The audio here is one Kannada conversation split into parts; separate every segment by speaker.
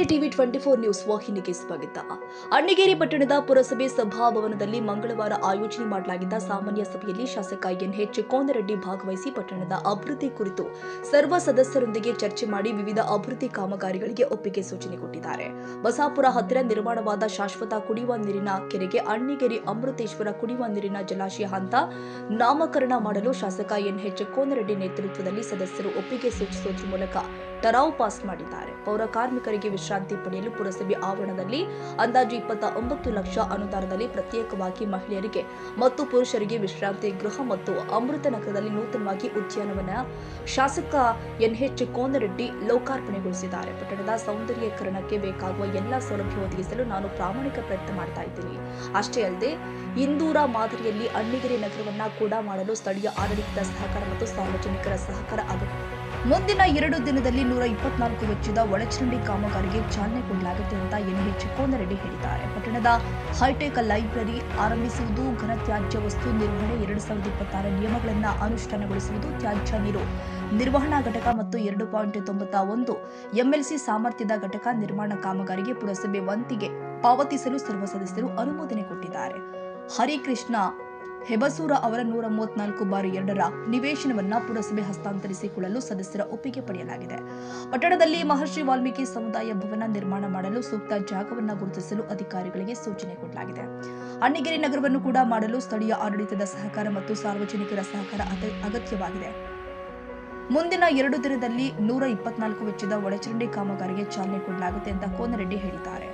Speaker 1: ನಮಸ್ತೆ ಟಿವಿ 24 ನ್ಯೂಸ್ ವಾಹಿನಿಗೆ ಸ್ವಾಗತ. ಅಣ್ಣಿಗೇರಿ ಪಟ್ಟಣದ ಪುರಸಭೆ ಸಭಾಭವನದಲ್ಲಿ ಮಂಗಳವಾರ ಆಯೋಜನೆ ಮಾಡಲಾಗಿದ್ದ ಸಾಮಾನ್ಯ ಸಭೆಯಲ್ಲಿ ಶಾಸಕ ಎನ್ಎಚ್ ಕೋನರೆಡ್ಡಿ ಭಾಗವಹಿಸಿ ಪಟ್ಟಣದ ಅಭಿವೃದ್ಧಿ ಕುರಿತು ಸರ್ವ ಸದಸ್ಯರೊಂದಿಗೆ ಚರ್ಚೆ ಮಾಡಿ ವಿವಿಧ ಅಭಿವೃದ್ಧಿ ಕಾಮಗಾರಿಗಳಿಗೆ ಒಪ್ಪಿಗೆ ಸೂಚನೆ ಕೊಟ್ಟಿದ್ದಾರೆ. ಬಸಾಪುರ ಹತ್ತಿರ ನಿರ್ಮಾಣವಾದ ಶಾಶ್ವತ ಕುಡಿಯುವ ನೀರಿನ ಕೆರೆಗೆ ಅಣ್ಣಿಗೇರಿ ಅಮೃತೇಶ್ವರ ಕುಡಿಯುವ ನೀರಿನ ಜಲಾಶಯ ಹಂತ ನಾಮಕರಣ ಮಾಡಲು ಶಾಸಕ ಎನ್ಎಚ್ ಕೋನರೆಡ್ಡಿ ನೇತೃತ್ವದಲ್ಲಿ ಸದಸ್ಯರು ಒಪ್ಪಿಗೆ ಸೂಚಿಸುವುದರ ಮೂಲಕ ಟರಾವು ಪಾಸ್ ಮಾಡಿದ್ದಾರೆ. ಪೌರ ಕಾರ್ಮಿಕರಿಗೆ ವಿಶ್ರಾಂತಿ ಪಡೆಯಲು ಪುರಸಭೆ ಆವರಣದಲ್ಲಿ ಅಂದಾಜು 29 ಲಕ್ಷ ಅನುದಾನದಲ್ಲಿ ಪ್ರತ್ಯೇಕವಾಗಿ ಮಹಿಳೆಯರಿಗೆ ಮತ್ತು ಪುರುಷರಿಗೆ ವಿಶ್ರಾಂತಿ ಗೃಹ ಮತ್ತು ಅಮೃತ ನಗರದಲ್ಲಿ ನೂತನವಾಗಿ ಉದ್ಯಾನವನ ಶಾಸಕ ಎನ್ಎಚ್ ಕೋನರೆಡ್ಡಿ ಲೋಕಾರ್ಪಣೆಗೊಳಿಸಿದ್ದಾರೆ. ಪಟ್ಟಣದ ಸೌಂದರ್ಯೀಕರಣಕ್ಕೆ ಬೇಕಾಗುವ ಎಲ್ಲಾ ಸೌಲಭ್ಯ ಒದಗಿಸಲು ನಾನು ಪ್ರಾಮಾಣಿಕ ಪ್ರಯತ್ನ ಮಾಡ್ತಾ ಇದ್ದೀನಿ. ಅಷ್ಟೇ ಅಲ್ಲದೆ ಇಂದೂರ ಮಾದರಿಯಲ್ಲಿ ಅಣ್ಣಿಗೇರಿ ನಗರವನ್ನ ಕೂಡ ಮಾಡಲು ಸ್ಥಳೀಯ ಆಡಳಿತದ ಸಹಕಾರ ಮತ್ತು ಸಾರ್ವಜನಿಕರ ಸಹಕಾರ ಅಗತ್ಯ. ಮುಂದಿನ 2 ದಿನದಲ್ಲಿ 124 ವೆಚ್ಚದ ಒಳಚರಂಡಿ ಕಾಮಗಾರಿಗೆ ಚಾಲನೆ ಕೊಡಲಾಗುತ್ತೆ ಅಂತ ಎನ್ಎಚ್ ಕೋನರೆಡ್ಡಿ ಹೇಳಿದ್ದಾರೆ. ಪಟ್ಟಣದ ಹೈಟೆಕ್ ಲೈಬ್ರರಿ ಆರಂಭಿಸುವುದು, ಘನತ್ಯಾಜ್ಯ ವಸ್ತು ನಿರ್ವಹಣೆ 2026 ನಿಯಮಗಳನ್ನು ಅನುಷ್ಠಾನಗೊಳಿಸುವುದು, ತ್ಯಾಜ್ಯ ನೀರು ನಿರ್ವಹಣಾ ಘಟಕ ಮತ್ತು 2.91 ಎಂಎಲ್ಸಿ ಸಾಮರ್ಥ್ಯದ ಘಟಕ ನಿರ್ಮಾಣ ಕಾಮಗಾರಿಗೆ ಪುರಸಭೆ ವಂತಿಗೆ ಪಾವತಿಸಲು ಸರ್ವ ಸದಸ್ಯರು ಅನುಮೋದನೆ ಕೊಟ್ಟಿದ್ದಾರೆ. ಹರಿಕೃಷ್ಣ ಹೆಬಸೂರ ಅವರ 134/2 ನಿವೇಶನವನ್ನ ಪುರಸಭೆ ಹಸ್ತಾಂತರಿಸಿಕೊಳ್ಳಲು ಸದಸ್ಯರ ಒಪ್ಪಿಗೆ ಪಡೆಯಲಾಗಿದೆ. ಪಟ್ಟಣದಲ್ಲಿ ಮಹರ್ಷಿ ವಾಲ್ಮೀಕಿ ಸಮುದಾಯ ಭವನ ನಿರ್ಮಾಣ ಮಾಡಲು ಸೂಕ್ತ ಜಾಗವನ್ನು ಗುರುತಿಸಲು ಅಧಿಕಾರಿಗಳಿಗೆ ಸೂಚನೆ ಕೊಡಲಾಗಿದೆ. ಅಣ್ಣಿಗೇರಿ ನಗರವನ್ನು ಕೂಡ ಮಾಡಲು ಸ್ಥಳೀಯ ಆಡಳಿತದ ಸಹಕಾರ ಮತ್ತು ಸಾರ್ವಜನಿಕರ ಸಹಕಾರ ಅಗತ್ಯವಾಗಿದೆ. ಮುಂದಿನ 2 ದಿನದಲ್ಲಿ 124 ವೆಚ್ಚದ ಒಳಚರಂಡಿ ಕಾಮಗಾರಿಗೆ ಚಾಲನೆ ಕೊಡಲಾಗುತ್ತೆ ಅಂತ ಕೋನರೆಡ್ಡಿ ಹೇಳಿದ್ದಾರೆ.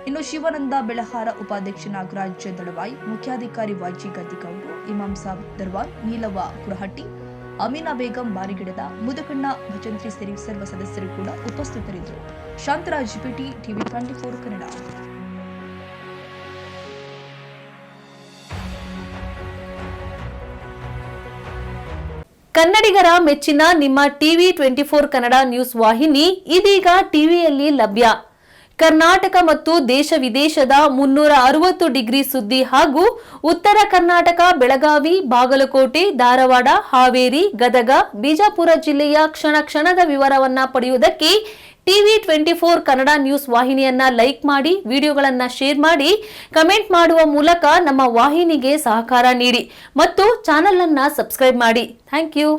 Speaker 1: ಇನ್ನು ಶಿವಾನಂದ ಬೆಳಹಾರ, ಉಪಾಧ್ಯಕ್ಷ ನಾಗರಾಜ್ ದಳವಾಯಿ, ಮುಖ್ಯಾಧಿಕಾರಿ ವಾಜಿ ಗದ್ದಿಗೌಡರು, ಇಮಾಂ ಸಾಬ್ ದರ್ವಾನ್, ನೀಲವ್ವ ಕುರಹಟ್ಟಿ, ಅಮೀನಾ ಬೇಗಂ ಬಾರಿಗಿಡದ, ಮುದಕಣ್ಣ ಭಜಂತ್ರಿ ಸೇರಿ ಸರ್ವ ಸದಸ್ಯರು ಕೂಡ ಉಪಸ್ಥಿತರಿದ್ದರು. Shantaraj PT, TV 24 Kannada.
Speaker 2: ಕನ್ನಡಿಗರ ಮೆಚ್ಚಿನ ನಿಮ್ಮ ಟಿವಿ 24 ಕನ್ನಡ ನ್ಯೂಸ್ ವಾಹಿನಿ ಇದೀಗ ಟಿವಿಯಲ್ಲಿ ಲಭ್ಯ. ಕರ್ನಾಟಕ ಮತ್ತು ದೇಶ ವಿದೇಶದ 360 ಡಿಗ್ರಿ ಸುದ್ದಿ ಹಾಗೂ ಉತ್ತರ ಕರ್ನಾಟಕ, ಬೆಳಗಾವಿ, ಬಾಗಲಕೋಟೆ, ಧಾರವಾಡ, ಹಾವೇರಿ, ಗದಗ, ಬಿಜಾಪುರ ಜಿಲ್ಲೆಯ ಕ್ಷಣ ಕ್ಷಣದ ವಿವರವನ್ನ ಪಡೆಯುವುದಕ್ಕೆ ಟಿವಿ 24 ಕನ್ನಡ ನ್ಯೂಸ್ ವಾಹಿನಿಯನ್ನ ಲೈಕ್ ಮಾಡಿ, ವಿಡಿಯೋಗಳನ್ನ ಶೇರ್ ಮಾಡಿ, ಕಮೆಂಟ್ ಮಾಡುವ ಮೂಲಕ ನಮ್ಮ ವಾಹಿನಿಗೆ ಸಹಕಾರ ನೀಡಿ ಮತ್ತು ಚಾನೆಲ್ ಅನ್ನ ಸಬ್ಸ್ಕ್ರೈಬ್ ಮಾಡಿ. Thank you.